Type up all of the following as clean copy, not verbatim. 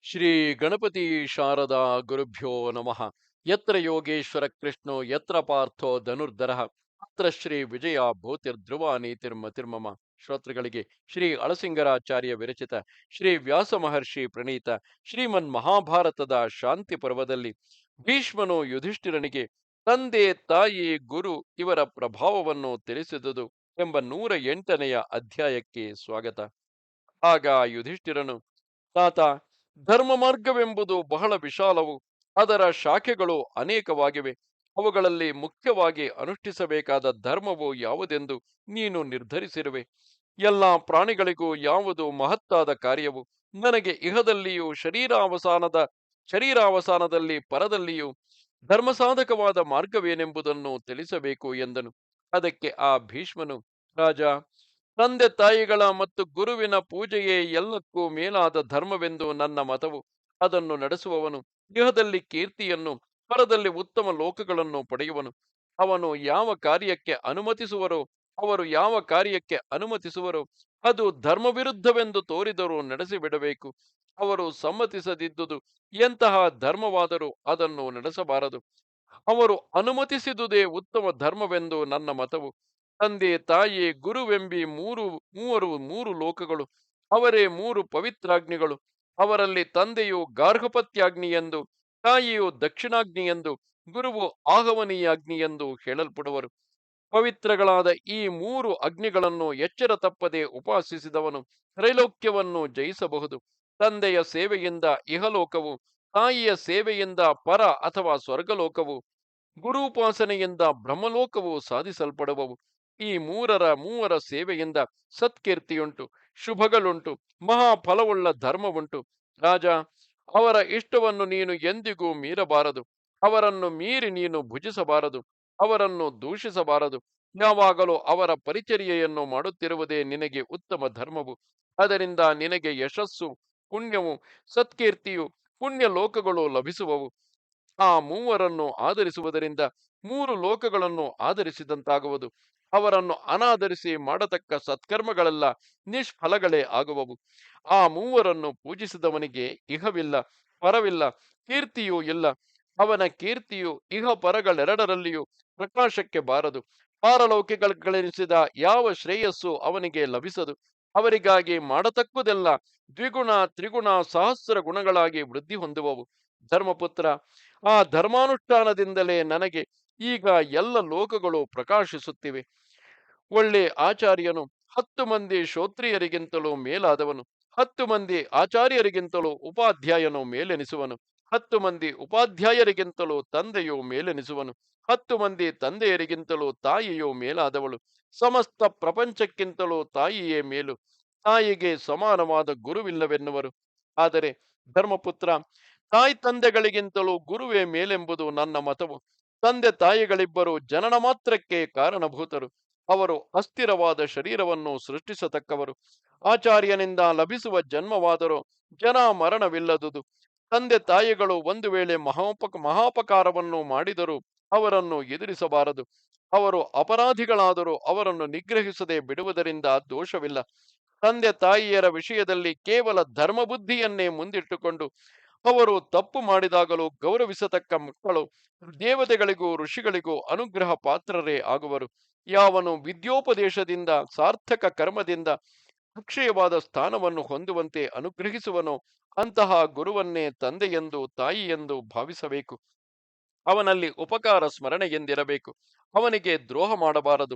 ಶ್ರೀ ಗಣಪತಿ ಶಾರದಾ ಗುರುಭ್ಯೋ ನಮಃ. ಯತ್ರ ಯೋಗೇಶ್ವರ ಕೃಷ್ಣೋ ಯತ್ರ ಪಾರ್ಥೋ ಧನುರ್ಧರಃ ಅತ್ರ ಶ್ರೀ ವಿಜಯ ಭೂತಿರ್ಧ್ರುವ ನೀತಿರ್ಮತಿರ್ಮಮ. ಶ್ರೋತೃಗಳಿಗೆ ಶ್ರೀ ಅಳಸಿಂಗರಾಚಾರ್ಯ ವಿರಚಿತ ಶ್ರೀ ವ್ಯಾಸ ಮಹರ್ಷಿ ಪ್ರಣೀತ ಶ್ರೀಮನ್ ಮಹಾಭಾರತದ ಶಾಂತಿ ಪರ್ವದಲ್ಲಿ ಭೀಷ್ಮನು ಯುಧಿಷ್ಠಿರನಿಗೆ ತಂದೆ ತಾಯಿ ಗುರು ಇವರ ಪ್ರಭಾವವನ್ನು ತಿಳಿಸಿದುದು ಎಂಬ 108ನೆಯ ಅಧ್ಯಾಯಕ್ಕೆ ಸ್ವಾಗತ. ಆಗ ಯುಧಿಷ್ಠಿರನು, ತಾತ, ಧರ್ಮ ಮಾರ್ಗವೆಂಬುದು ಬಹಳ ವಿಶಾಲವು. ಅದರ ಶಾಖೆಗಳು ಅನೇಕವಾಗಿವೆ. ಅವುಗಳಲ್ಲಿ ಮುಖ್ಯವಾಗಿ ಅನುಷ್ಠಿಸಬೇಕಾದ ಧರ್ಮವು ಯಾವುದೆಂದು ನೀನು ನಿರ್ಧರಿಸಿರುವೆ. ಎಲ್ಲ ಪ್ರಾಣಿಗಳಿಗೂ ಯಾವುದು ಮಹತ್ತಾದ ಕಾರ್ಯವು? ನನಗೆ ಇಹದಲ್ಲಿಯೂ ಶರೀರಾವಸಾನದಲ್ಲಿ ಪರದಲ್ಲಿಯೂ ಧರ್ಮಸಾಧಕವಾದ ಮಾರ್ಗವೇನೆಂಬುದನ್ನು ತಿಳಿಸಬೇಕು ಎಂದನು. ಅದಕ್ಕೆ ಆ ಭೀಷ್ಮನು, ರಾಜ, ತಂದೆ ತಾಯಿಗಳ ಮತ್ತು ಗುರುವಿನ ಪೂಜೆಯೇ ಎಲ್ಲಕ್ಕೂ ಮೇಲಾದ ಧರ್ಮವೆಂದು ನನ್ನ ಮತವು. ಅದನ್ನು ನಡೆಸುವವನು ಇಹದಲ್ಲಿ ಕೀರ್ತಿಯನ್ನು, ಪರದಲ್ಲಿ ಉತ್ತಮ ಲೋಕಗಳನ್ನು ಪಡೆಯುವನು. ಅವನು ಯಾವ ಕಾರ್ಯಕ್ಕೆ ಅನುಮತಿಸುವರೋ ಅವರು ಯಾವ ಕಾರ್ಯಕ್ಕೆ ಅನುಮತಿಸುವರೋ ಅದು ಧರ್ಮವಿರುದ್ಧವೆಂದು ತೋರಿದರೂ ನಡೆಸಿಬಿಡಬೇಕು. ಅವರು ಸಮ್ಮತಿಸದಿದ್ದುದು ಎಂತಹ ಧರ್ಮವಾದರೂ ಅದನ್ನು ನಡೆಸಬಾರದು. ಅವರು ಅನುಮತಿಸಿದುದೇ ಉತ್ತಮ ಧರ್ಮವೆಂದು ನನ್ನ ಮತವು. ತಂದೆ ತಾಯಿ ಗುರುವೆಂಬಿ ಮೂವರು ಮೂರು ಲೋಕಗಳು, ಅವರೇ ಮೂರು ಪವಿತ್ರಾಗ್ನಿಗಳು. ಅವರಲ್ಲಿ ತಂದೆಯು ಗಾರ್ಹಪತ್ಯಾಗ್ನಿ ಎಂದು, ತಾಯಿಯು ದಕ್ಷಿಣಾಗ್ನಿ ಎಂದು, ಗುರುವು ಆಗಮನೀಯಾಗ್ನಿ ಎಂದು ಹೇಳಲ್ಪಡುವರು. ಪವಿತ್ರಗಳಾದ ಈ ಮೂರು ಅಗ್ನಿಗಳನ್ನು ಎಚ್ಚರ ತಪ್ಪದೆ ಉಪಾಸಿಸಿದವನು ತ್ರೈಲೋಕ್ಯವನ್ನು ಜಯಿಸಬಹುದು. ತಂದೆಯ ಸೇವೆಯಿಂದ ಇಹಲೋಕವು, ತಾಯಿಯ ಸೇವೆಯಿಂದ ಪರ ಅಥವಾ ಸ್ವರ್ಗಲೋಕವು, ಗುರೂಪಾಸನೆಯಿಂದ ಬ್ರಹ್ಮಲೋಕವು ಸಾಧಿಸಲ್ಪಡುವವು. ಈ ಮೂವರ ಸೇವೆಯಿಂದ ಸತ್ಕೀರ್ತಿಯುಂಟು, ಶುಭಗಳುಂಟು, ಮಹಾಫಲವುಳ್ಳ ಧರ್ಮವುಂಟು. ರಾಜ, ಅವರ ಇಷ್ಟವನ್ನು ನೀನು ಎಂದಿಗೂ ಮೀರಬಾರದು. ಅವರನ್ನು ಮೀರಿ ನೀನು ಭುಜಿಸಬಾರದು. ಅವರನ್ನು ದೂಷಿಸಬಾರದು. ಯಾವಾಗಲೂ ಅವರ ಪರಿಚರ್ಯೆಯನ್ನು ಮಾಡುತ್ತಿರುವುದೇ ನಿನಗೆ ಉತ್ತಮ ಧರ್ಮವು. ಅದರಿಂದ ನಿನಗೆ ಯಶಸ್ಸು, ಪುಣ್ಯವು, ಸತ್ಕೀರ್ತಿಯು, ಪುಣ್ಯ ಲೋಕಗಳು ಲಭಿಸುವವು. ಆ ಮೂವರನ್ನು ಆಧರಿಸುವುದರಿಂದ ಮೂರು ಲೋಕಗಳನ್ನು ಆಧರಿಸಿದಂತಾಗುವುದು. ಅವರನ್ನು ಅನಾದರಿಸಿ ಮಾಡತಕ್ಕ ಸತ್ಕರ್ಮಗಳೆಲ್ಲ ನಿಷ್ಫಲಗಳೇ ಆಗುವವು. ಆ ಮೂವರನ್ನು ಪೂಜಿಸಿದವನಿಗೆ ಇಹವಿಲ್ಲ, ಪರವಿಲ್ಲ, ಕೀರ್ತಿಯೂ ಇಲ್ಲ. ಅವನ ಕೀರ್ತಿಯು ಇಹ ಪರಗಳೆರಡರಲ್ಲಿಯೂ ಪ್ರಕಾಶಕ್ಕೆ ಬಾರದು. ಪಾರಲೌಕಿಕಗಳೆನಿಸಿದ ಯಾವ ಶ್ರೇಯಸ್ಸು ಅವನಿಗೆ ಲಭಿಸದು. ಅವರಿಗಾಗಿ ಮಾಡತಕ್ಕುದೆಲ್ಲ ದ್ವಿಗುಣ, ತ್ರಿಗುಣ, ಸಹಸ್ರ ಗುಣಗಳಾಗಿ ವೃದ್ಧಿ ಹೊಂದುವವು. ಧರ್ಮಪುತ್ರ, ಆ ಧರ್ಮಾನುಷ್ಠಾನದಿಂದಲೇ ನನಗೆ ಈಗ ಎಲ್ಲ ಲೋಕಗಳು ಪ್ರಕಾಶಿಸುತ್ತಿವೆ. ಒಳ್ಳೆ ಆಚಾರ್ಯನು 10 ಮಂದಿ ಶ್ರೋತ್ರಿಯರಿಗಿಂತಲೂ ಮೇಲಾದವನು. 10 ಮಂದಿ ಆಚಾರ್ಯರಿಗಿಂತಲೂ ಉಪಾಧ್ಯಾಯನು ಮೇಲೆನಿಸುವನು. 10 ಮಂದಿ ಉಪಾಧ್ಯಾಯರಿಗಿಂತಲೂ ತಂದೆಯು ಮೇಲೆನಿಸುವನು. 10 ಮಂದಿ ತಂದೆಯರಿಗಿಂತಲೂ ತಾಯಿಯು ಮೇಲಾದವಳು. ಸಮಸ್ತ ಪ್ರಪಂಚಕ್ಕಿಂತಲೂ ತಾಯಿಯೇ ಮೇಲು. ತಾಯಿಗೆ ಸಮಾನವಾದ ಗುರುವಿಲ್ಲವೆನ್ನುವರು. ಆದರೆ ಧರ್ಮಪುತ್ರ, ತಾಯಿ ತಂದೆಗಳಿಗಿಂತಲೂ ಗುರುವೇ ಮೇಲೆಂಬುದು ನನ್ನ ಮತವು. ತಂದೆ ತಾಯಿಗಳಿಬ್ಬರು ಜನನ ಮಾತ್ರಕ್ಕೆ ಕಾರಣಭೂತರು. ಅವರು ಅಸ್ಥಿರವಾದ ಶರೀರವನ್ನು ಸೃಷ್ಟಿಸತಕ್ಕವರು. ಆಚಾರ್ಯನಿಂದ ಲಭಿಸುವ ಜನ್ಮವಾದರೂ ಜನ ಮರಣವಿಲ್ಲದುದು. ತಂದೆ ತಾಯಿಗಳು ಒಂದು ವೇಳೆ ಮಹಾಪಕಾರವನ್ನು ಮಾಡಿದರೂ ಅವರನ್ನು ಎದುರಿಸಬಾರದು. ಅವರು ಅಪರಾಧಿಗಳಾದರೂ ಅವರನ್ನು ನಿಗ್ರಹಿಸದೆ ಬಿಡುವುದರಿಂದ ದೋಷವಿಲ್ಲ. ತಂದೆ ತಾಯಿಯರ ವಿಷಯದಲ್ಲಿ ಕೇವಲ ಧರ್ಮಬುದ್ಧಿಯನ್ನೇ ಮುಂದಿಟ್ಟುಕೊಂಡು ಅವರು ತಪ್ಪು ಮಾಡಿದಾಗಲೂ ಗೌರವಿಸತಕ್ಕ ಮಕ್ಕಳು ದೇವತೆಗಳಿಗೂ ಋಷಿಗಳಿಗೂ ಅನುಗ್ರಹ ಪಾತ್ರರೇ ಆಗುವರು. ಯಾವನು ವಿದ್ಯೋಪದೇಶದಿಂದ ಸಾರ್ಥಕ ಕರ್ಮದಿಂದ ಅಕ್ಷಯವಾದ ಸ್ಥಾನವನ್ನು ಹೊಂದುವಂತೆ ಅನುಗ್ರಹಿಸುವನೋ ಅಂತಹ ಗುರುವನ್ನೇ ತಂದೆಯೆಂದು ತಾಯಿಯೆಂದು ಭಾವಿಸಬೇಕು. ಅವನಲ್ಲಿ ಉಪಕಾರ ಸ್ಮರಣೆ ಎಂದಿರಬೇಕು. ಅವನಿಗೆ ದ್ರೋಹ ಮಾಡಬಾರದು.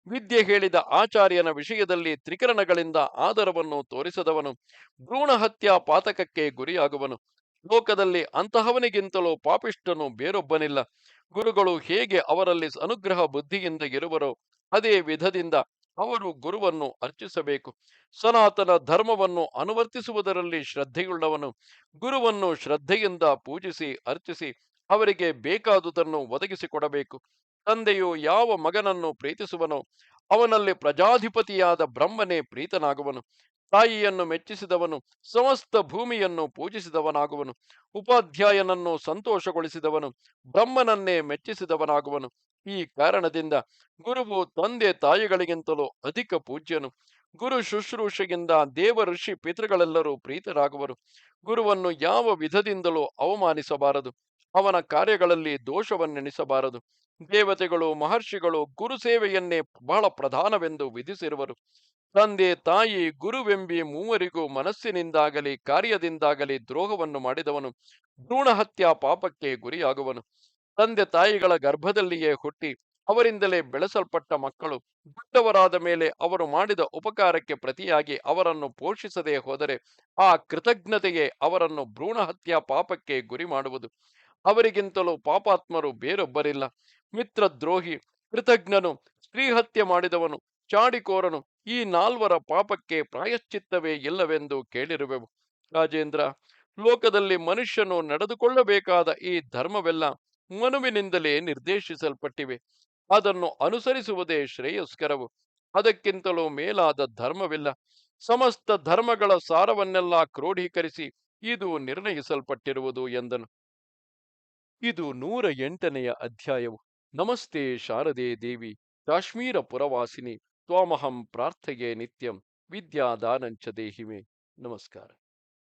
ವಿದ್ಯೆ ಹೇಳಿದ ಆಚಾರ್ಯನ ವಿಷಯದಲ್ಲಿ ತ್ರಿಕರಣಗಳಿಂದ ಆದರವನ್ನು ತೋರಿಸದವನು ಭ್ರೂಣ ಹತ್ಯಾ ಪಾತಕಕ್ಕೆ ಗುರಿಯಾಗುವನು. ಲೋಕದಲ್ಲಿ ಅಂತಹವನಿಗಿಂತಲೂ ಪಾಪಿಷ್ಠನು ಬೇರೊಬ್ಬನಿಲ್ಲ. ಗುರುಗಳು ಹೇಗೆ ಅವರಲ್ಲಿ ಅನುಗ್ರಹ ಬುದ್ಧಿಯಿಂದ ಇರುವರೋ ಅದೇ ವಿಧದಿಂದ ಅವರು ಗುರುವನ್ನು ಅರ್ಚಿಸಬೇಕು. ಸನಾತನ ಧರ್ಮವನ್ನು ಅನುವರ್ತಿಸುವುದರಲ್ಲಿ ಶ್ರದ್ಧೆಯುಳ್ಳವನು ಗುರುವನ್ನು ಶ್ರದ್ಧೆಯಿಂದ ಪೂಜಿಸಿ ಅರ್ಚಿಸಿ ಅವರಿಗೆ ಬೇಕಾದುದನ್ನು ಒದಗಿಸಿಕೊಡಬೇಕು. ತಂದೆಯು ಯಾವ ಮಗನನ್ನು ಪ್ರೀತಿಸುವನೋ ಅವನಲ್ಲಿ ಪ್ರಜಾಧಿಪತಿಯಾದ ಬ್ರಹ್ಮನೇ ಪ್ರೀತನಾಗುವನು. ತಾಯಿಯನ್ನು ಮೆಚ್ಚಿಸಿದವನು ಸಮಸ್ತ ಭೂಮಿಯನ್ನು ಪೂಜಿಸಿದವನಾಗುವನು. ಉಪಾಧ್ಯಾಯನನ್ನು ಸಂತೋಷಗೊಳಿಸಿದವನು ಬ್ರಹ್ಮನನ್ನೇ ಮೆಚ್ಚಿಸಿದವನಾಗುವನು. ಈ ಕಾರಣದಿಂದ ಗುರುವು ತಂದೆ ತಾಯಿಗಳಿಗಿಂತಲೂ ಅಧಿಕ ಪೂಜ್ಯನು. ಗುರು ಶುಶ್ರೂಷೆಯಿಂದ ದೇವ ಋಷಿ ಪಿತೃಗಳೆಲ್ಲರೂ ಪ್ರೀತರಾಗುವರು. ಗುರುವನ್ನು ಯಾವ ವಿಧದಿಂದಲೂ ಅವಮಾನಿಸಬಾರದು. ಅವನ ಕಾರ್ಯಗಳಲ್ಲಿ ದೋಷವನ್ನೆಣಿಸಬಾರದು. ದೇವತೆಗಳು ಮಹರ್ಷಿಗಳು ಗುರು ಸೇವೆಯನ್ನೇ ಬಹಳ ಪ್ರಧಾನವೆಂದು ವಿಧಿಸಿರುವರು. ತಂದೆ ತಾಯಿ ಗುರುವೆಂಬಿ ಮೂವರಿಗೂ ಮನಸ್ಸಿನಿಂದಾಗಲಿ ಕಾರ್ಯದಿಂದಾಗಲಿ ದ್ರೋಹವನ್ನು ಮಾಡಿದವನು ಭ್ರೂಣ ಹತ್ಯಾ ಪಾಪಕ್ಕೆ ಗುರಿಯಾಗುವನು. ತಂದೆ ತಾಯಿಗಳ ಗರ್ಭದಲ್ಲಿಯೇ ಹುಟ್ಟಿ ಅವರಿಂದಲೇ ಬೆಳೆಸಲ್ಪಟ್ಟ ಮಕ್ಕಳು ದೊಡ್ಡವರಾದ ಮೇಲೆ ಅವರು ಮಾಡಿದ ಉಪಕಾರಕ್ಕೆ ಪ್ರತಿಯಾಗಿ ಅವರನ್ನು ಪೋಷಿಸದೇ ಹೋದರೆ ಆ ಕೃತಜ್ಞತೆಯೇ ಅವರನ್ನು ಭ್ರೂಣ ಹತ್ಯಾ ಪಾಪಕ್ಕೆ ಗುರಿ ಮಾಡುವುದು. ಅವರಿಗಿಂತಲೂ ಪಾಪಾತ್ಮರು ಬೇರೊಬ್ಬರಿಲ್ಲ. ಮಿತ್ರದ್ರೋಹಿ, ಕೃತಜ್ಞನು, ಸ್ತ್ರೀಹತ್ಯೆ ಮಾಡಿದವನು, ಚಾಡಿಕೋರನು, ಈ ನಾಲ್ವರ ಪಾಪಕ್ಕೆ ಪ್ರಾಯಶ್ಚಿತ್ತವೇ ಇಲ್ಲವೆಂದು ಕೇಳಿರುವೆವು. ರಾಜೇಂದ್ರ, ಲೋಕದಲ್ಲಿ ಮನುಷ್ಯನು ನಡೆದುಕೊಳ್ಳಬೇಕಾದ ಈ ಧರ್ಮವೆಲ್ಲ ಮನುವಿನಿಂದಲೇ ನಿರ್ದೇಶಿಸಲ್ಪಟ್ಟಿವೆ. ಅದನ್ನು ಅನುಸರಿಸುವುದೇ ಶ್ರೇಯಸ್ಕರವು. ಅದಕ್ಕಿಂತಲೂ ಮೇಲಾದ ಧರ್ಮವಿಲ್ಲ. ಸಮಸ್ತ ಧರ್ಮಗಳ ಸಾರವನ್ನೆಲ್ಲ ಕ್ರೋಢೀಕರಿಸಿ ಇದು ನಿರ್ಣಯಿಸಲ್ಪಟ್ಟಿರುವುದು ಎಂದನು. ಇದು 108ನೆಯ ಅಧ್ಯಾಯವು. ನಮಸ್ತೆ ಶಾರದೆ ದೇವಿ, ಕಾಶ್ಮೀರ ಪುರವಾಸಿನಿ, ತ್ವಾಮಹಂ ಪ್ರಾರ್ಥೆಯೇ ನಿತ್ಯಂ, ವಿದ್ಯಾದಾನಂಚ ದೇಹಿಮೆ. ನಮಸ್ಕಾರ.